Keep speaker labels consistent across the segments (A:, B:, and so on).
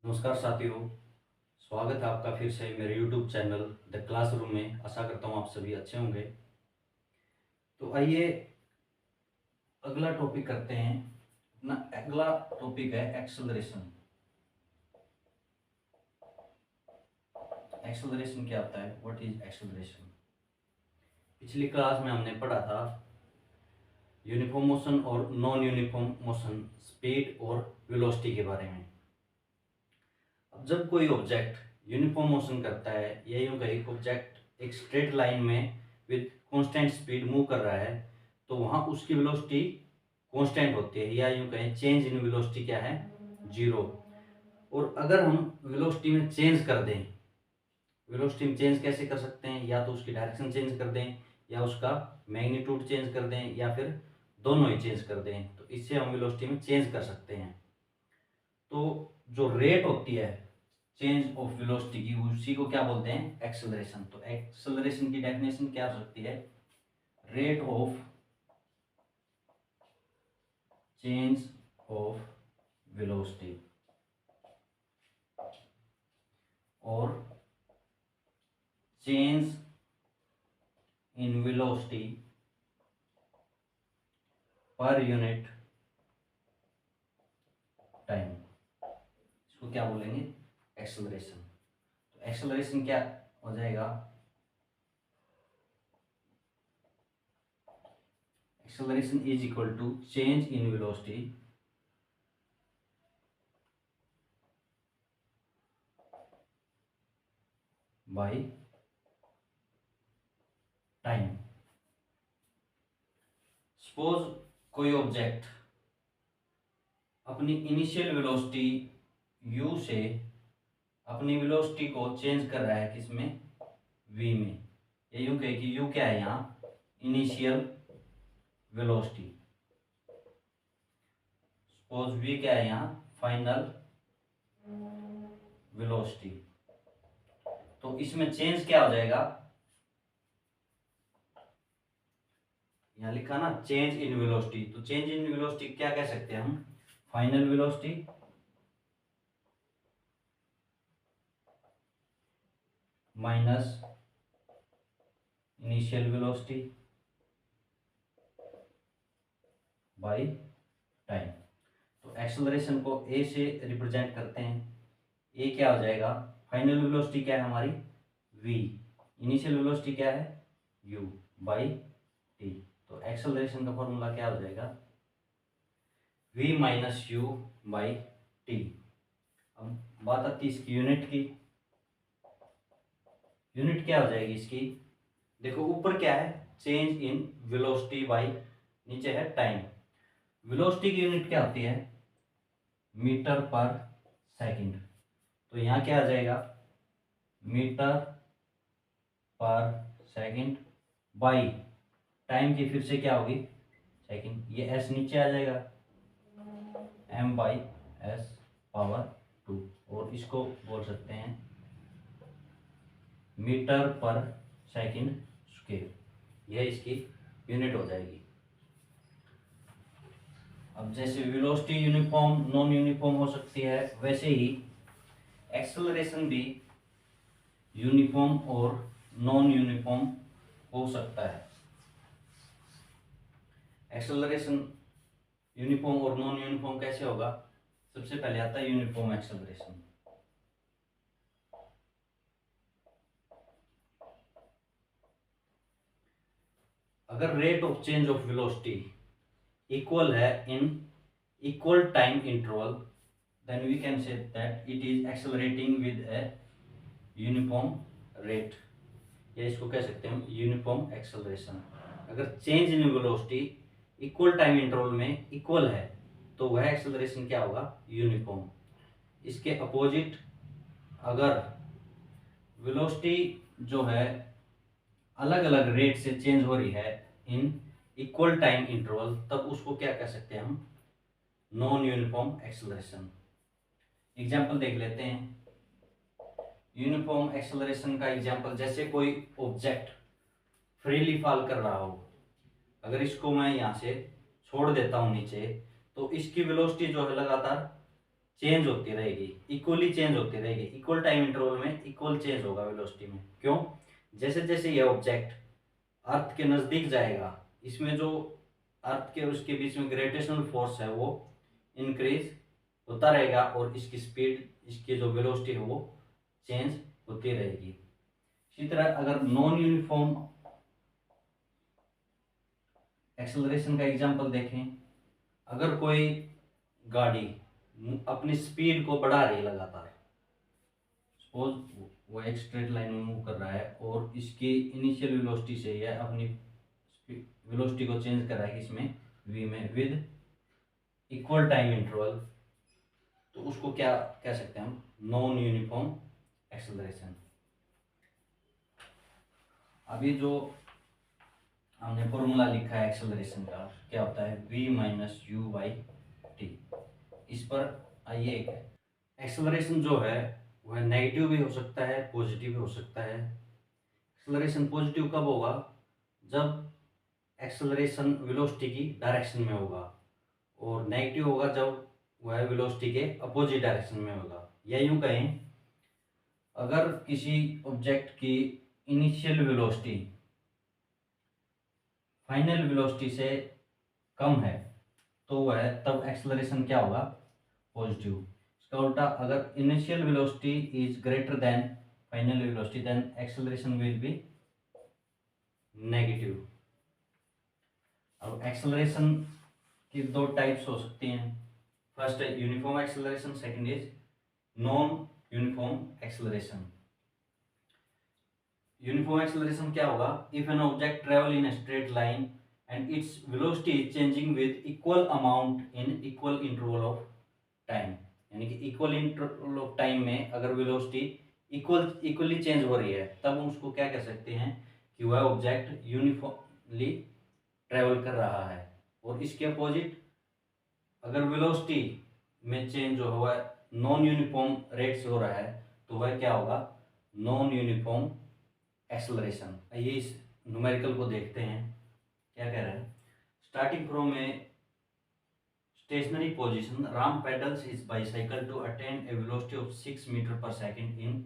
A: नमस्कार साथियों। स्वागत है आपका फिर से मेरे YouTube चैनल द क्लासरूम में। आशा करता हूँ आप सभी अच्छे होंगे। तो आइए अगला टॉपिक करते हैं। अपना अगला टॉपिक है एक्सेलरेशन। एक्सेलरेशन क्या होता है? What is acceleration? पिछली क्लास में हमने पढ़ा था यूनिफॉर्म मोशन और नॉन यूनिफॉर्म मोशन, स्पीड और वेलोसिटी के बारे में। अब जब कोई ऑब्जेक्ट यूनिफॉर्म मोशन करता है या यूं कहीं ऑब्जेक्ट एक स्ट्रेट लाइन में विद कांस्टेंट स्पीड मूव कर रहा है, तो वहां उसकी वेलोसिटी कांस्टेंट होती है, या यूं कहें चेंज इन वेलोसिटी क्या है? जीरो। और अगर हम वेलोसिटी में चेंज कर दें, वेलोसिटी में चेंज कैसे कर सकते हैं? या तो उसकी डायरेक्शन चेंज कर दें, या उसका मैग्नीट्यूड चेंज कर दें, या फिर दोनों ही चेंज कर दें, तो इससे हम वेलोसिटी में चेंज कर सकते हैं। तो जो रेट होती है चेंज ऑफ वेलोसिटी की, उसी को क्या बोलते हैं? एक्सेलरेशन। तो एक्सेलरेशन की डेफिनेशन क्या हो सकती है? Rate of change of velocity और change in velocity per unit time, इसको क्या बोलेंगे? एक्सेलरेशन। तो एक्सेलरेशन क्या हो जाएगा? Acceleration is equal to change in velocity by time. Suppose कोई ऑब्जेक्ट अपनी इनिशियल वेलोसिटी u से अपनी वेलोसिटी को चेंज कर रहा है, किसमें? v में। ये यूं कहे कि u क्या है यहाँ? Initial velocity. सपोज v क्या है यहाँ? Final velocity. तो इसमें चेंज क्या हो जाएगा? यहाँ लिखा ना चेंज इन वेलोसिटी, तो चेंज इन वेलोसिटी क्या कह सकते हैं हम? Final velocity minus initial velocity by time. तो एक्सेलरेशन को a से रिप्रेजेंट करते हैं। a क्या हो जाएगा? फाइनल वेलोसिटी क्या है हमारी? v। इनिशियल वेलोसिटी क्या है? u by t। तो एक्सेलरेशन का फॉर्मूला क्या हो जाएगा? v minus you by T. अब बात आती है इसकी यूनिट की। यूनिट क्या हो जाएगी इसकी? देखो ऊपर क्या है? चेंज इन वेलोसिटी बाई, नीचे है टाइम। वेलोसिटी की यूनिट क्या होती है? Metre per second. तो यहाँ क्या आ जाएगा? Metre per second by time की फिर से क्या होगी? सेकंड। ये एस नीचे आ जाएगा, m बाई एस पावर 2। और इसको बोल सकते हैं मीटर पर सेकंड स्क्वायर। यह इसकी यूनिट हो जाएगी। अब जैसे वेलोसिटी यूनिफॉर्म नॉन यूनिफॉर्म हो सकती है, वैसे ही एक्सेलरेशन भी यूनिफॉर्म और नॉन यूनिफॉर्म हो सकता है। एक्सेलरेशन यूनिफॉर्म और नॉन यूनिफॉर्म कैसे होगा? सबसे पहले आता है यूनिफॉर्म एक्सेलरेशन। अगर rate of change of velocity equal है in equal time interval, then we can say that it is accelerating with a uniform rate, या इसको कह सकते हैं यूनिफॉर्म एक्सेलरेशन। अगर change in velocity equal time interval में equal है, तो वह एक्सेलरेशन क्या होगा? यूनिफॉर्म। इसके अपोजिट अगर वेलोसिटी जो है अलग अलग रेट से चेंज हो रही है इन इक्वल टाइम इंटरवल, तब उसको क्या कह सकते हैं हम? Non uniform acceleration. एग्जाम्पल देख लेते हैं यूनिफॉर्म एक्सेलरेशन का। एग्जाम्पल जैसे कोई ऑब्जेक्ट फ्रीली फॉल कर रहा हो, अगर इसको मैं यहाँ से छोड़ देता हूँ नीचे, तो इसकी वेलोसिटी जो है लगातार चेंज होती रहेगी, इक्वली चेंज होती रहेगी, इक्वल टाइम इंटरवल में इक्वल चेंज होगा वेलोसिटी में। क्यों? जैसे जैसे ये ऑब्जेक्ट अर्थ के नज़दीक जाएगा, इसमें जो अर्थ के उसके बीच में ग्रेविटेशनल फोर्स है वो इंक्रीज होता रहेगा और इसकी स्पीड, इसकी जो वेलोसिटी है वो चेंज होती रहेगी। इसी तरह अगर नॉन यूनिफॉर्म एक्सेलरेशन का एग्जांपल देखें, अगर कोई गाड़ी अपनी स्पीड को बढ़ा रही है लगातार, सपोज वो एक स्ट्रेट लाइन में मूव कर रहा है और इसकी इनिशियल वेलोसिटी से यह अपनी वेलोसिटी को चेंज कर रहा है इसमें v में विद इक्वल टाइम इंटरवल, तो उसको क्या कह सकते हैं हम? Non uniform acceleration. अभी जो हमने फॉर्मूला लिखा है एक्सेलरेशन का, क्या होता है? v minus you by T. इस पर आइए, एक्सेलरेशन जो है वह नेगेटिव भी हो सकता है, पॉजिटिव भी हो सकता है। एक्सेलरेशन पॉजिटिव कब होगा? जब एक्सेलरेशन वेलोसिटी की डायरेक्शन में होगा, और नेगेटिव होगा जब वह वेलोसिटी के अपोजिट डायरेक्शन में होगा। या यूं कहें, अगर किसी ऑब्जेक्ट की इनिशियल वेलोसिटी फाइनल वेलोसिटी से कम है तो वह तब एक्सेलरेशन क्या होगा? पॉजिटिव। इसका उल्टा, अगर initial velocity is greater than final velocity then acceleration will be negative. अब एक्सेलरेशन की दो टाइप्स हो सकती हैं। फर्स्ट है uniform acceleration, second is non uniform acceleration. Uniform acceleration क्या होगा? If an object travel in straight line and its velocity is changing with equal amount in equal interval of time, यानी कि equal interval of time में अगर velocity equally change हो रही है, तब हम उसको क्या कह सकते हैं कि वह ऑब्जेक्ट यूनिफॉर्मली ट्रेवल कर रहा है। और इसके अपोजिट, अगर वेलोसिटी में चेंज जो हुआ नॉन यूनिफॉर्म रेट से हो रहा है, तो वह क्या होगा? Non uniform acceleration. आइए इस न्यूमेरिकल को देखते हैं, क्या कह रहे हैं। Starting from a stationary position, Ram pedals his bicycle to attain a velocity of 6 metre per second in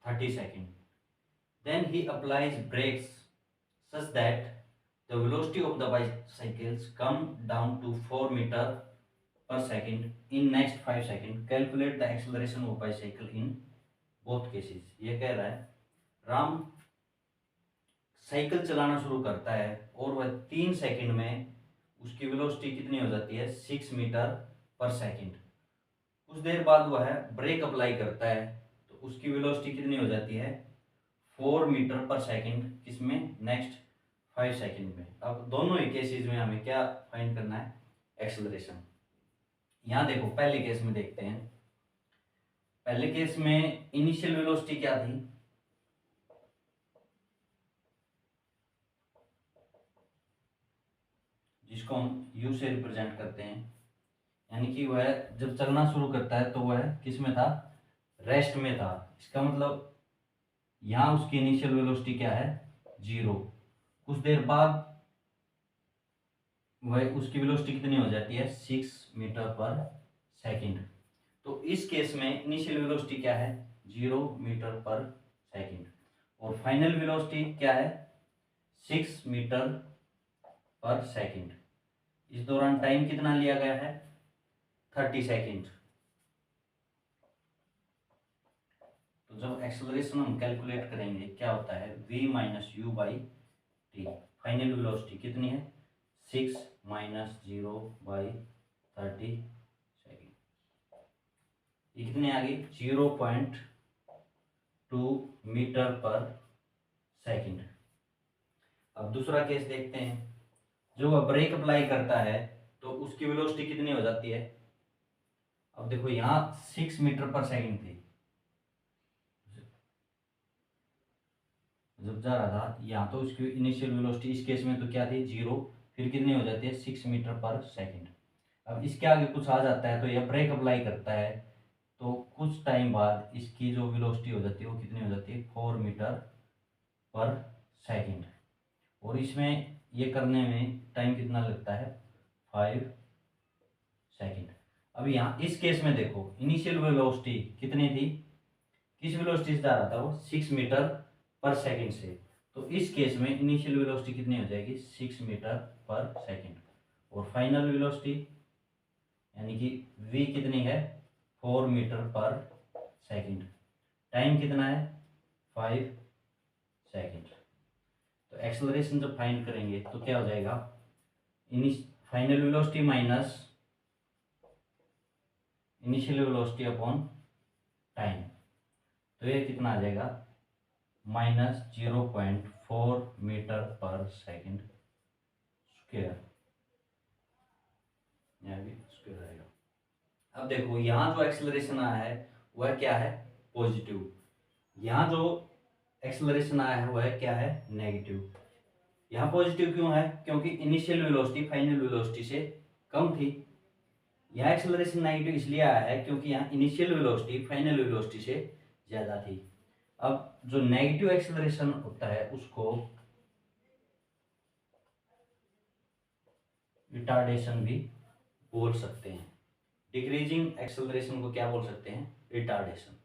A: 30 second. Then he applies brakes such that the velocity of the bicycles come down to 4 meter per second in next 5 seconds. Calculate the acceleration of bicycle in both cases. ये कह रहा है, Ram cycle चलाना शुरू करता है और वह 3 सेकंड में उसकी वेलोसिटी कितनी हो जाती है? 6 मीटर पर सेकंड। कुछ देर बाद वह ब्रेक अप्लाई करता है तो उसकी वेलोसिटी कितनी हो जाती है? 4 मीटर पर सेकंड। किसमें? नेक्स्ट 5 सेकंड में। अब दोनों ही केसेस में हमें क्या फाइंड करना है? एक्सेलरेशन। यहाँ देखो, पहले केस में देखते हैं। पहले केस में इनिशियल वेलोसिटी क्या थी? जिसको हम u से रिप्रेजेंट करते हैं, यानी कि वह जब चलना शुरू करता है तो वह किस में था? रेस्ट में था। इसका मतलब यहाँ उसकी इनिशियल वेलोसिटी क्या है? 0। कुछ देर बाद वह उसकी वेलोसिटी कितनी हो जाती है? 6 मीटर पर सेकंड। तो इस केस में इनिशियल वेलोसिटी क्या है? 0 मीटर पर सेकंड। और फाइनल वेलोसिटी क्या है? 6 मीटर पर सेकंड। इस दौरान टाइम कितना लिया गया है? 30 सेकंड। तो जब एक्सेलरेशन हम कैलकुलेट करेंगे, क्या होता है? v minus you by T. Final velocity कितनी है? 6 माइनस 0 बाई 30 सेकेंड। ये कितनी आ गई? 0.2 मीटर पर सेकंड। अब दूसरा केस देखते हैं। जो वह ब्रेक अप्लाई करता है तो उसकी वेलोसिटी कितनी हो जाती है? अब देखो, यहाँ 6 मीटर पर सेकंड थी जब जा रहा था, यहाँ तो उसकी इनिशियल वेलोसिटी इस केस में तो क्या थी? 0। फिर कितनी हो जाती है? 6 मीटर पर सेकंड। अब इसके आगे कुछ आ जाता है तो यह ब्रेक अप्लाई करता है, तो कुछ टाइम बाद इसकी जो वेलोसिटी हो जाती है वो कितनी हो जाती है? 4 मीटर पर सेकंड। और इसमें ये करने में टाइम कितना लगता है? 5 सेकंड। अब यहाँ इस केस में देखो, इनिशियल वेलोसिटी कितनी थी, किस वेलोसिटी से जा रहा था वो, 6 मीटर पर सेकंड से। तो इस केस में इनिशियल वेलोसिटी कितनी हो जाएगी, 6 मीटर पर सेकंड, और फाइनल वेलोसिटी यानी कि v कितनी है, 4 मीटर पर सेकंड। टाइम कितना है, 5 सेकंड। तो एक्सेलरेशन जब फाइंड करेंगे तो क्या हो जाएगा, final velocity minus initial velocity upon time, तो ये कितना आ जाएगा, -0.4 मीटर पर सेकंड स्क्वायर, यहाँ भी स्क्वायर आएगा। अब देखो यहाँ जो एक्सेलरेशन आया है वह क्या है, पॉजिटिव। यहाँ जो एक्सेलरेशन आया है वह क्या है, नेगेटिव। यहाँ पॉजिटिव क्यों है, क्योंकि इनिशियल वेलोसिटी फाइनल वेलोसिटी से कम थी। यहाँ एक्सेलरेशन नेगेटिव इसलिए आया है क्योंकि यहाँ इनिशियल वेलोसिटी फाइनल वेलोसिटी से ज़्यादा थी। अब जो नेगेटिव एक्सेलरेशन होता है उसको रिटार्डेशन भी बोल सकते हैं। डिक्रीजिंग एक्सेलरेशन को क्या बोल सकते हैं, रिटार्डेशन।